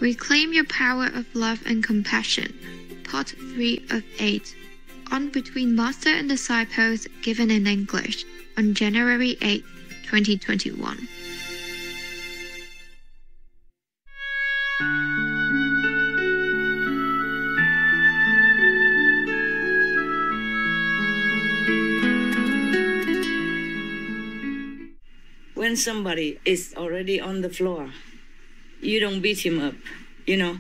Reclaim your power of love and compassion. Part 3 of 8. On Between Master and Disciples, given in English, on January 8, 2021. When somebody is already on the floor, you don't beat him up, you know.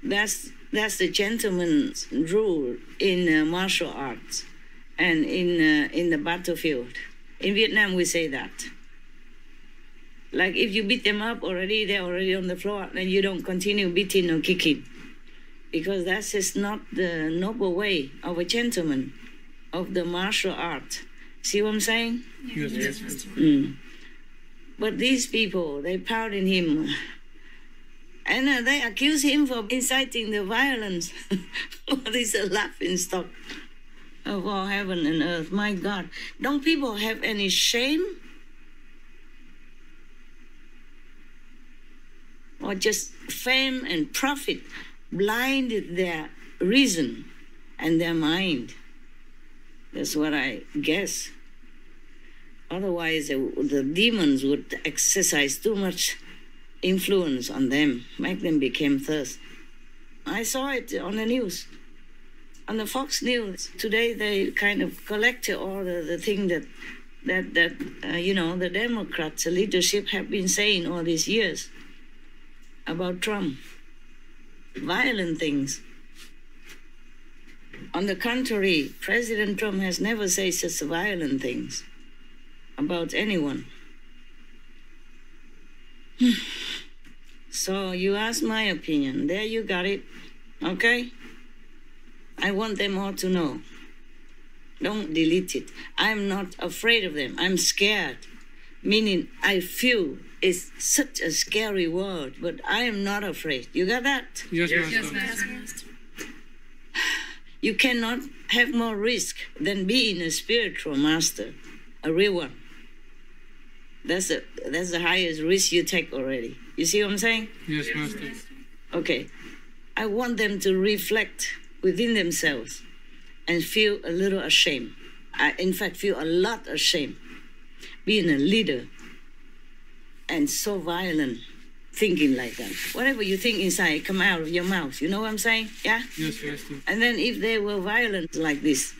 That's the gentleman's rule in martial arts and in the battlefield. In Vietnam, we say that. Like if you beat them up already, they're already on the floor, then you don't continue beating or kicking, because that is not the noble way of a gentleman of the martial art. See what I'm saying? Yes. But these people, they pardon him. And they accuse him for inciting the violence. What is a laughing stock of all heaven and earth? My God. Don't people have any shame? Or just fame and profit blinded their reason and their mind? That's what I guess. Otherwise, the demons would exercise too much influence on them, make them become thirst. I saw it on the news, on the Fox News. Today they kind of collected all the thing that the Democrats, the leadership have been saying all these years about Trump. Violent things. On the contrary, President Trump has never said such violent things about anyone. So you asked my opinion. There you got it. Okay? I want them all to know. Don't delete it. I'm not afraid of them. I'm scared. Meaning I feel it's such a scary word, but I am not afraid. You got that? Yes. You cannot have more risk than being a spiritual master, a real one. That's the highest risk you take already. You see what I'm saying? Yes, Master. Okay. I want them to reflect within themselves and feel a little ashamed. In fact, feel a lot ashamed. Being a leader and so violent, thinking like that. Whatever you think inside, come out of your mouth. You know what I'm saying? Yeah? Yes, Master. And then if they were violent like this,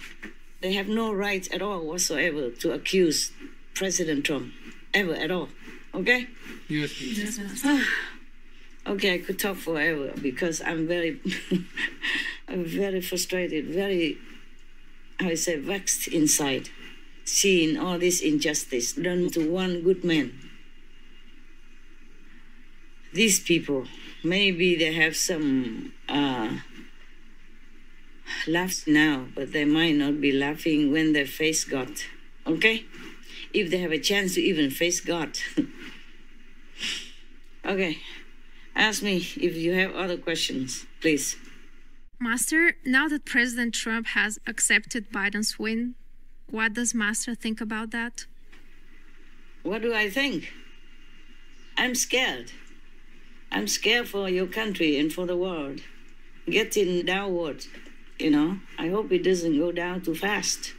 they have no right at all whatsoever to accuse President Trump. Ever at all. Okay? Yes. Okay, I could talk forever because I'm very frustrated, very, vexed inside, seeing all this injustice done to one good man. These people, maybe they have some laughs now, but they might not be laughing when they face God. Okay? If they have a chance to even face God. Okay. Ask me if you have other questions, please. Master, now that President Trump has accepted Biden's win, what does Master think about that? What do I think? I'm scared. I'm scared for your country and for the world. Getting downward, I hope it doesn't go down too fast.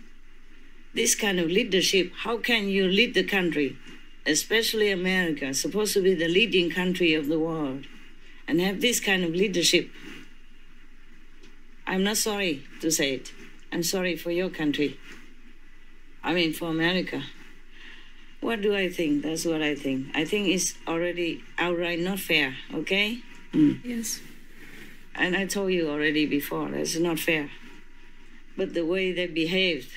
This kind of leadership, how can you lead the country, especially America, supposed to be the leading country of the world, and have this kind of leadership? I'm not sorry to say it. I'm sorry for your country. I mean, for America. What do I think? That's what I think. I think it's already outright not fair, okay? Yes. And I told you already before, that's not fair. But the way they behaved,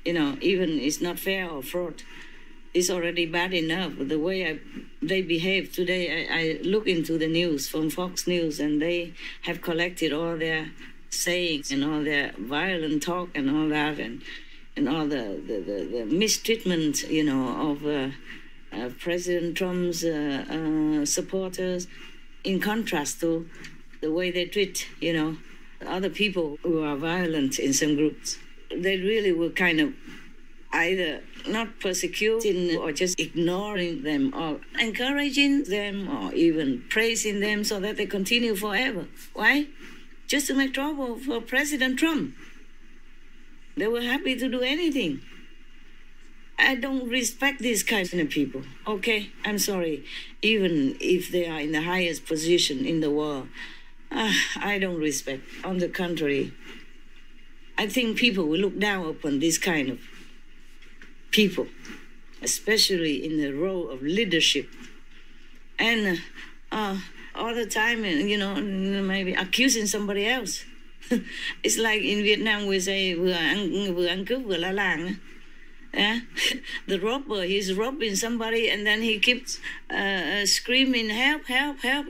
even it's not fair or fraud, it's already bad enough. But the way they behave today, I look into the news from Fox News, and they have collected all their sayings and all their violent talk and all that, and all the mistreatment, of President Trump's supporters, in contrast to the way they treat, other people who are violent in some groups. They really were kind of either not persecuting or just ignoring them or encouraging them or even praising them so that they continue forever. Why? Just to make trouble for President Trump. They were happy to do anything. I don't respect these kinds of people. Okay, I'm sorry. Even if they are in the highest position in the world, I don't respect. On the contrary, I think people will look down upon this kind of people, especially in the role of leadership. And all the time, maybe accusing somebody else. It's like in Vietnam we say vừa ăn cướp vừa la làng. Yeah? The robber, he's robbing somebody and then he keeps screaming, help, help, help,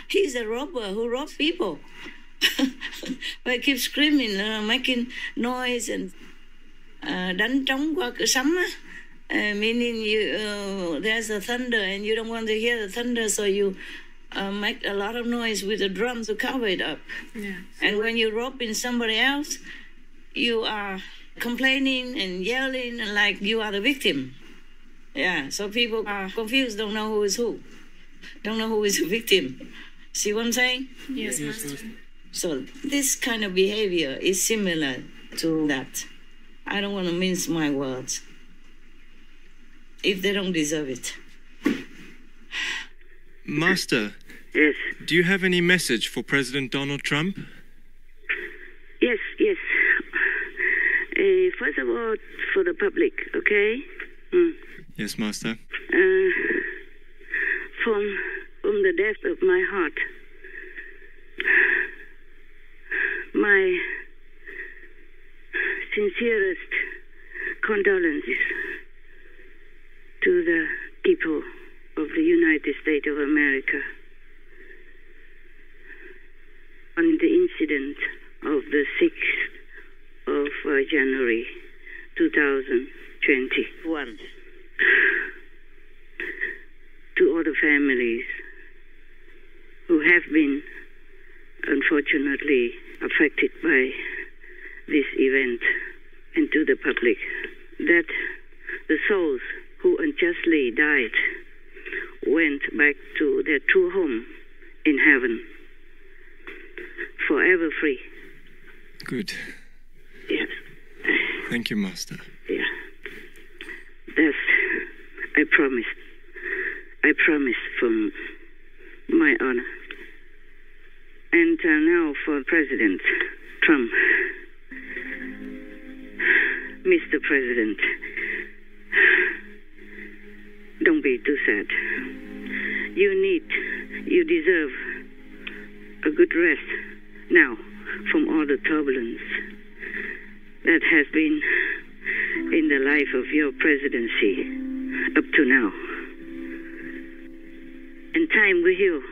He's a robber who robs people. But he keeps screaming, making noise and đánh trống qua cửa sấm á. Meaning there's a thunder and you don't want to hear the thunder, so you make a lot of noise with the drums to cover it up. Yeah. And when you're robbing somebody else, you are complaining and yelling like you are the victim. Yeah, so people are confused, don't know who is who. Don't know who is the victim. See what I'm saying? Yes, Master. So this kind of behavior is similar to that. I don't want to mince my words. If they don't deserve it. Master. Yes. Do you have any message for President Donald Trump? Yes. First of all, for the public, okay? Yes, Master. From the depth of my heart, my sincerest condolences to the people of the United States of America on the incident of the 6th of January 2021. To all the families who have been unfortunately affected by this event, and to the public, that the souls who unjustly died went back to their true home in heaven, forever free. Good. Yes. Thank you, Master. Yeah. That's, I promise from my honor. And now for President Trump. Mr. President, don't be too sad. You deserve a good rest now from all the turbulence that has been in the life of your presidency up to now. And time will heal.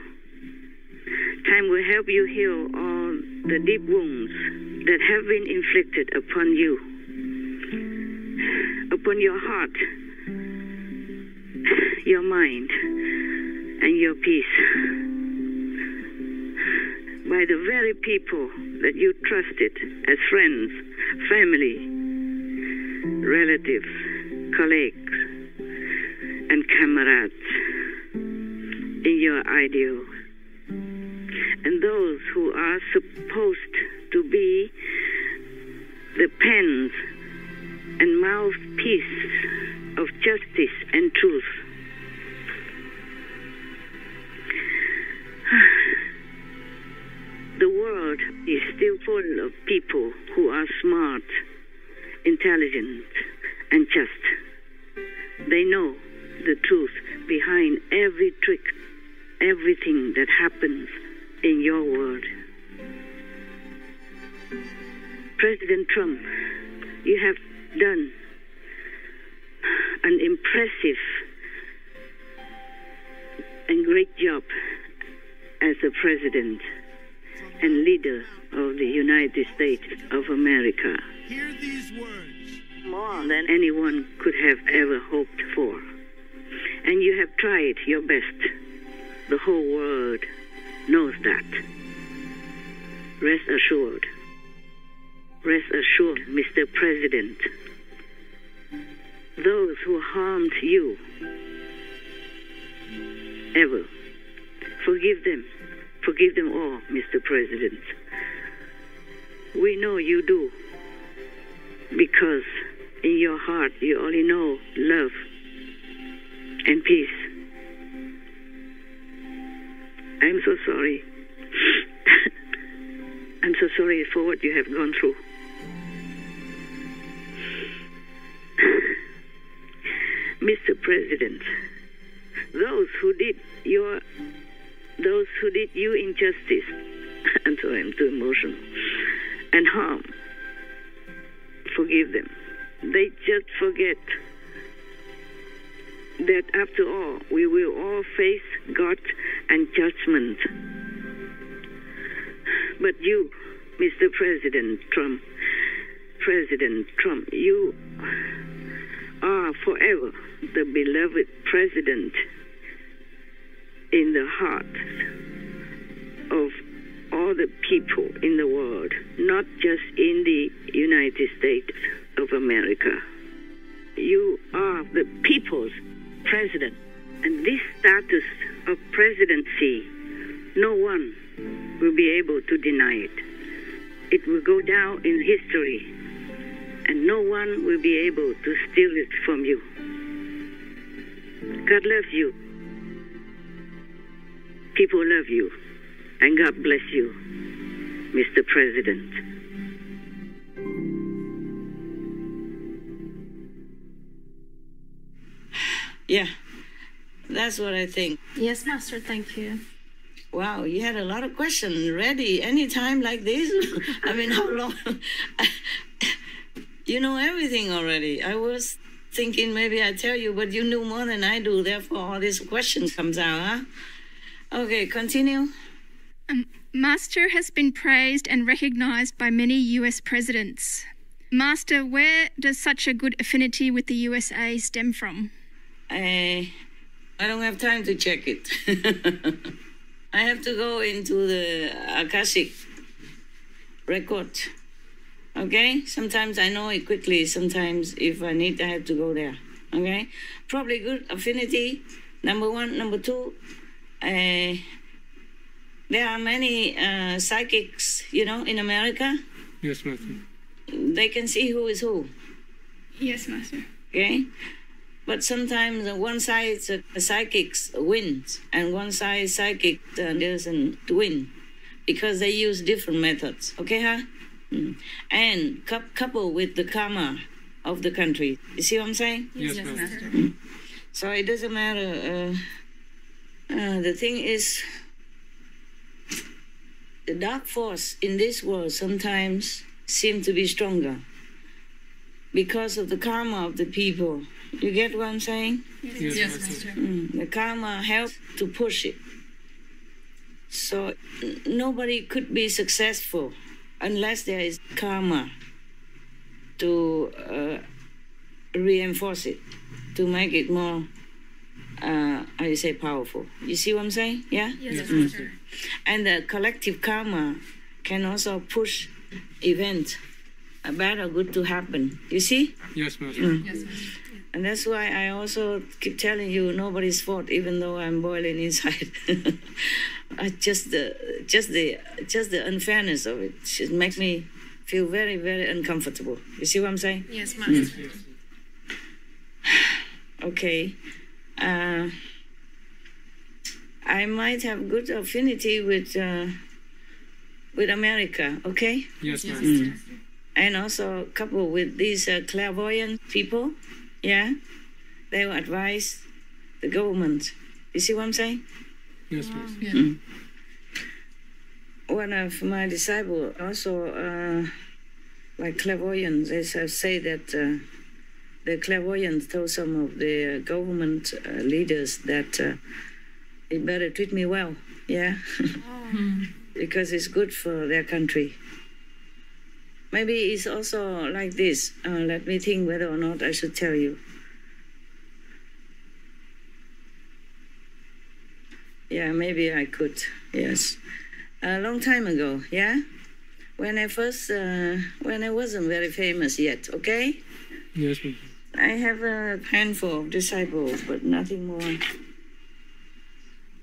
Time will help you heal all the deep wounds that have been inflicted upon you, upon your heart, your mind, and your peace, by the very people that you trusted as friends, family, relatives, colleagues, and comrades in your ideals, and those who are supposed to be the pens and mouthpiece of justice and truth. The world is still full of people who are smart, intelligent, and just. They know the truth behind every trick, everything that happens in your world. President Trump, you have done an impressive and great job as a president and leader of the United States of America. Hear these words. More than anyone could have ever hoped for. And you have tried your best. The whole world knows that. Rest assured. Rest assured, Mr. President, those who harmed you ever. Forgive them. Forgive them all, Mr. President. We know you do, because in your heart you only know love and peace. I'm so sorry. I'm so sorry for what you have gone through. Mr. President, those who did you injustice, I'm sorry, I'm too emotional, and harm, forgive them. They just forget that after all, we will all face God and judgment. But you, Mr. President Trump, you are forever the beloved president in the heart of all the people in the world, not just in the United States of America. You are the people's president, and this status of presidency, no one will be able to deny it. It will go down in history, and no one will be able to steal it from you. God loves you. People love you, and God bless you, Mr. President. Yeah, that's what I think. Yes, Master, thank you. Wow, you had a lot of questions ready anytime like this. I mean, how long? You know everything already. I was thinking maybe I tell you, but you knew more than I do. Therefore, all these questions comes out, huh? Okay, continue. Master has been praised and recognized by many US presidents. Master, where does such a good affinity with the USA stem from? I don't have time to check it. I have to go into the Akashic record. Okay? Sometimes I know it quickly. Sometimes if I need, I have to go there. Okay? Probably good affinity, number one. Number two, there are many psychics, in America. Yes, Master. They can see who is who. Yes, Master. Okay? But sometimes one side psychics wins, and one side psychic doesn't win, because they use different methods. Okay, huh? And coupled with the karma of the country. You see what I'm saying? Yes, Master. So it doesn't matter. The thing is, the dark force in this world sometimes seem to be stronger because of the karma of the people. You get what I'm saying? Yes, Master. The karma helps to push it. So nobody could be successful unless there is karma to reinforce it, to make it more, powerful. You see what I'm saying? Yeah? Yes, Master. And the collective karma can also push events, bad or good, to happen. You see? Yes, Master. Yes, Master. And that's why I also keep telling you nobody's fault, even though I'm boiling inside. Just the unfairness of it should make me feel very, very uncomfortable. You see what I'm saying? Yes, Master. Okay. I might have good affinity with America. Okay. Yes, Master. And also coupled with these clairvoyant people. Yeah, they will advise the government. You see what I'm saying? Yes, Master. Yeah. One of my disciples also, like clairvoyants, they say that the clairvoyants told some of the government leaders that they better treat me well. Yeah, because it's good for their country. Maybe it's also like this. Let me think whether or not I should tell you. Yeah, maybe I could. Yes. A long time ago, yeah? When I wasn't very famous yet, okay? Yes, Master. I have a handful of disciples, but nothing more.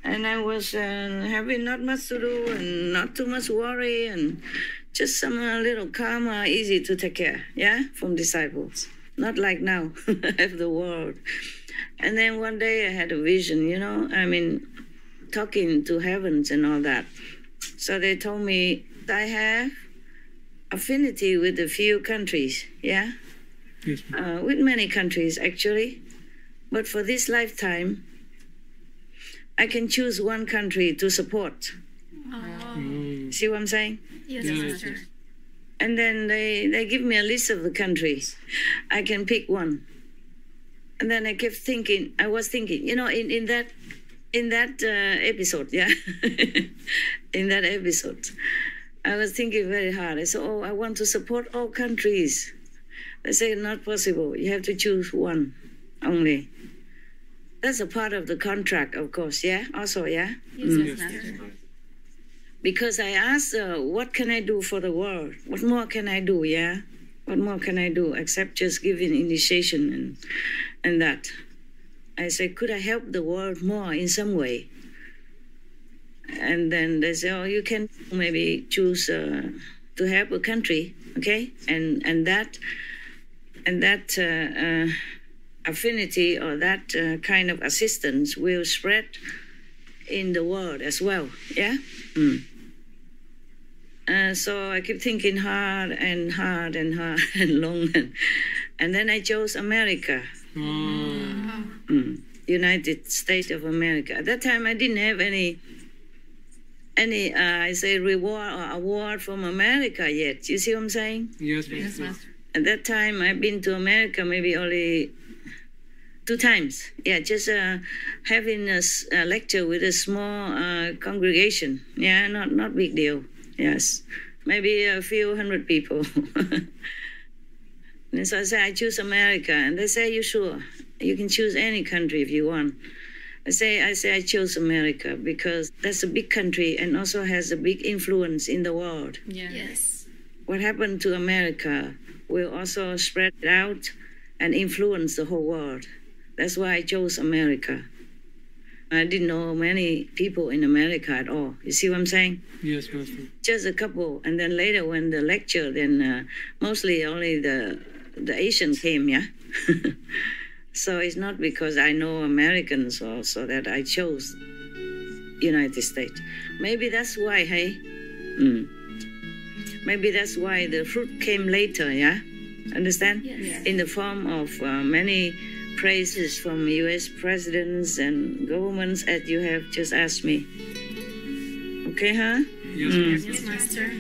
And I was having not much to do and not too much worry and just some little karma, easy to take care, yeah, from disciples. Not like now, I have the world. And then one day I had a vision, you know, I mean, talking to heavens and all that. So they told me I have affinity with a few countries, yeah? Yes, ma'am. With many countries, actually. But for this lifetime, I can choose one country to support. See what I'm saying? Yes, Yes, Master. yes. And then they give me a list of the countries. I can pick one. And then I kept thinking, I was thinking, you know, in that episode, yeah? In that episode, I was thinking very hard. I said, oh, I want to support all countries. They say, not possible. You have to choose one only. That's a part of the contract, of course, yeah? Also, yeah? Yes, Master. Because I asked, what can I do for the world? What more can I do, yeah? What more can I do except just giving initiation and that? I said, could I help the world more in some way? And then they say, oh, you can maybe choose to help a country, okay? And that affinity or that kind of assistance will spread in the world as well, yeah? So I keep thinking hard and long. And then I chose America, United States of America. At that time, I didn't have any I say reward or award from America yet. You see what I'm saying? Yes, Yes, Master. Master. At that time, I've been to America maybe only 2 times. Yeah, just having a lecture with a small congregation. Yeah, not big deal. Yes, maybe a few hundred people. And so I say, I choose America. And they say, you sure? You can choose any country if you want. I say I chose America because that's a big country and also has a big influence in the world. Yes. What happened to America will also spread out and influence the whole world. That's why I chose America. I didn't know many people in America at all. You see what I'm saying? Yes, Master. Just a couple. And then later when the lecture, then mostly only the Asian came, yeah? So it's not because I know Americans also that I chose United States. Maybe that's why, hey? Maybe that's why the fruit came later, yeah? Understand? Yes. In the form of many praises from U.S. presidents and governments, as you have just asked me. Okay, huh? Yes, Master. Yes, Master.